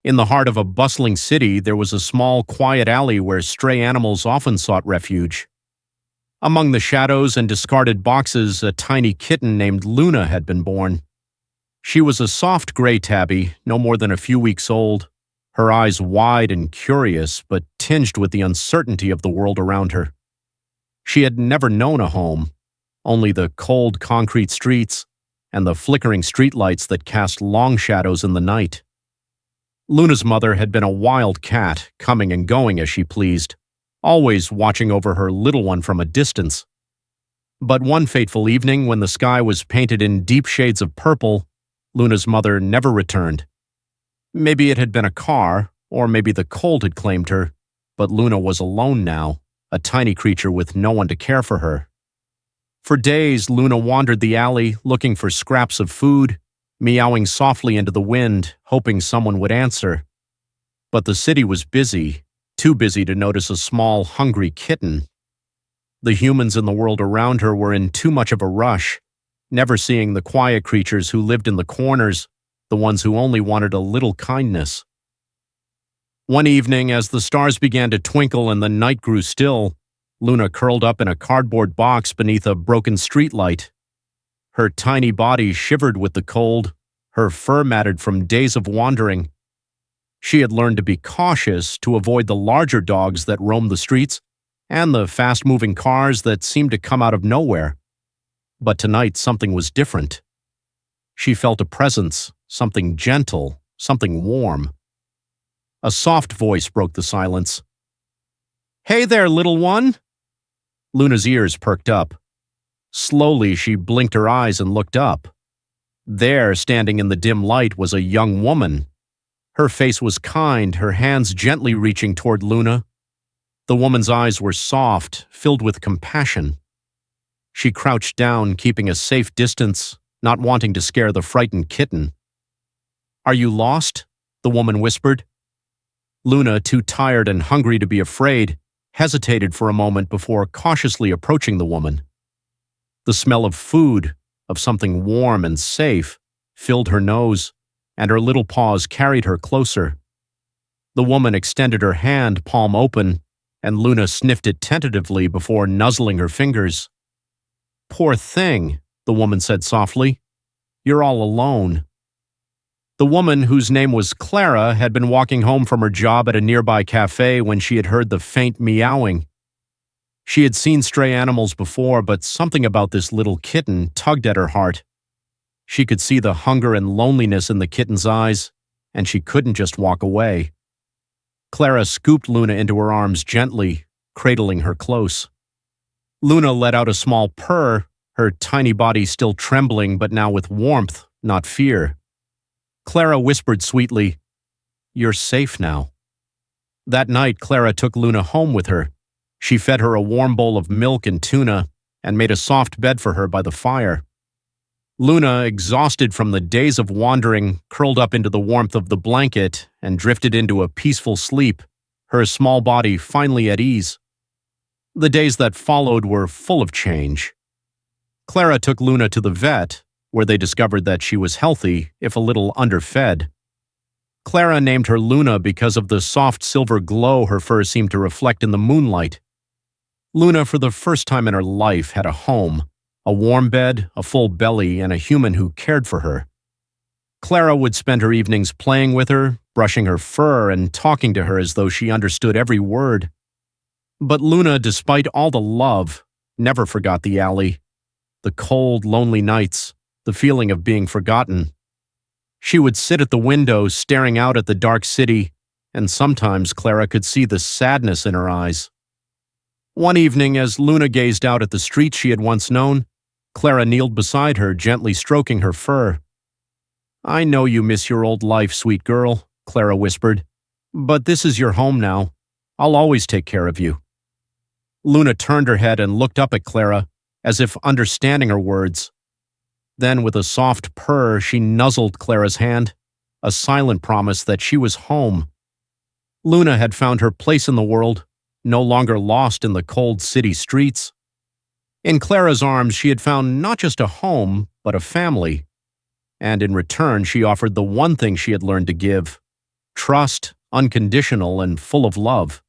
In the heart of a bustling city, there was a small, quiet alley where stray animals often sought refuge. Among the shadows and discarded boxes, a tiny kitten named Luna had been born. She was a soft gray tabby, no more than a few weeks old, her eyes wide and curious, but tinged with the uncertainty of the world around her. She had never known a home, only the cold concrete streets and the flickering streetlights that cast long shadows in the night. Luna's mother had been a wild cat, coming and going as she pleased, always watching over her little one from a distance. But one fateful evening, when the sky was painted in deep shades of purple, Luna's mother never returned. Maybe it had been a car, or maybe the cold had claimed her, but Luna was alone now, a tiny creature with no one to care for her. For days, Luna wandered the alley, looking for scraps of food, meowing softly into the wind, hoping someone would answer. But the city was busy, too busy to notice a small, hungry kitten. The humans in the world around her were in too much of a rush, never seeing the quiet creatures who lived in the corners, the ones who only wanted a little kindness. One evening, as the stars began to twinkle and the night grew still, Luna curled up in a cardboard box beneath a broken streetlight. Her tiny body shivered with the cold, her fur matted from days of wandering. She had learned to be cautious, to avoid the larger dogs that roamed the streets and the fast-moving cars that seemed to come out of nowhere. But tonight something was different. She felt a presence, something gentle, something warm. A soft voice broke the silence. "Hey there, little one!" Luna's ears perked up. Slowly, she blinked her eyes and looked up. There, standing in the dim light, was a young woman. Her face was kind, her hands gently reaching toward Luna. The woman's eyes were soft, filled with compassion. She crouched down, keeping a safe distance, not wanting to scare the frightened kitten. "Are you lost?" the woman whispered. Luna, too tired and hungry to be afraid, hesitated for a moment before cautiously approaching the woman. The smell of food, of something warm and safe, filled her nose, and her little paws carried her closer. The woman extended her hand, palm open, and Luna sniffed it tentatively before nuzzling her fingers. "Poor thing," the woman said softly. "You're all alone." The woman, whose name was Clara, had been walking home from her job at a nearby cafe when she had heard the faint meowing. She had seen stray animals before, but something about this little kitten tugged at her heart. She could see the hunger and loneliness in the kitten's eyes, and she couldn't just walk away. Clara scooped Luna into her arms gently, cradling her close. Luna let out a small purr, her tiny body still trembling but now with warmth, not fear. Clara whispered sweetly, "You're safe now." That night, Clara took Luna home with her. She fed her a warm bowl of milk and tuna and made a soft bed for her by the fire. Luna, exhausted from the days of wandering, curled up into the warmth of the blanket and drifted into a peaceful sleep, her small body finally at ease. The days that followed were full of change. Clara took Luna to the vet, where they discovered that she was healthy, if a little underfed. Clara named her Luna because of the soft silver glow her fur seemed to reflect in the moonlight. Luna, for the first time in her life, had a home, a warm bed, a full belly, and a human who cared for her. Clara would spend her evenings playing with her, brushing her fur, and talking to her as though she understood every word. But Luna, despite all the love, never forgot the alley, the cold, lonely nights, the feeling of being forgotten. She would sit at the window, staring out at the dark city, and sometimes Clara could see the sadness in her eyes. One evening, as Luna gazed out at the street she had once known, Clara kneeled beside her, gently stroking her fur. "I know you miss your old life, sweet girl," Clara whispered, "but this is your home now. I'll always take care of you." Luna turned her head and looked up at Clara, as if understanding her words. Then, with a soft purr, she nuzzled Clara's hand, a silent promise that she was home. Luna had found her place in the world, no longer lost in the cold city streets. In Clara's arms, she had found not just a home, but a family. And in return, she offered the one thing she had learned to give: trust, unconditional, and full of love.